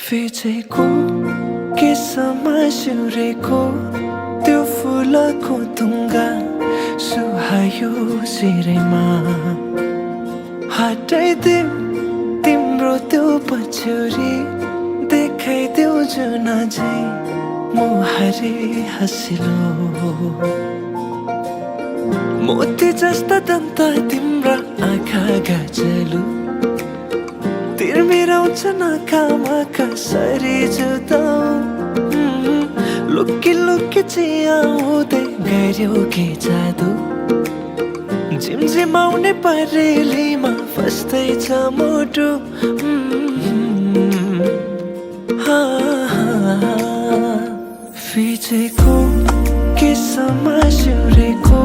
फिचेको केसमा सिउरेको त्यो फुलको तुङ्गा सुहायो शिरमा हटाइदेऊ तिम्रो त्यो पछ्यौरी देखाइदेऊ जुन झै मुहारी हँसिलो मोती जस्ता दन्त तिम्रा आँखा गजलु तिर्मिराउँछ नाकामा कसरी जुदाऊ लुकी लुकी चियाउँदै गऱ्यौ के जादु झिमझिमाउने परेलीमा फस्दैछ मुटु फिचेको केसमा सिउरेको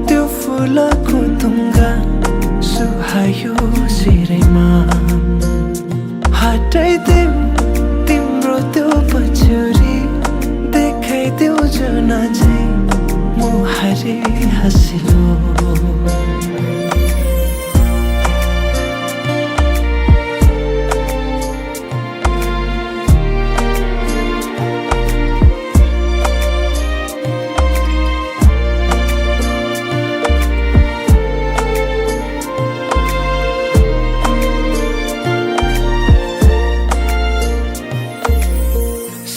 त्यो फुलको तुङ्गा सुहायो शिरमा हटाइदेऊ तिम्रो त्यो पछ्यौरी देखाइदेऊ जुन झै मुहारी हँसिलो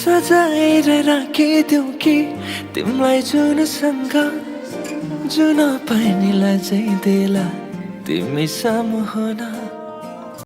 सजाएर राखिदेऊ कि तिमीलाई जुनसँग जुन पानीलाई चाहिँ देला तिमी सामु हुन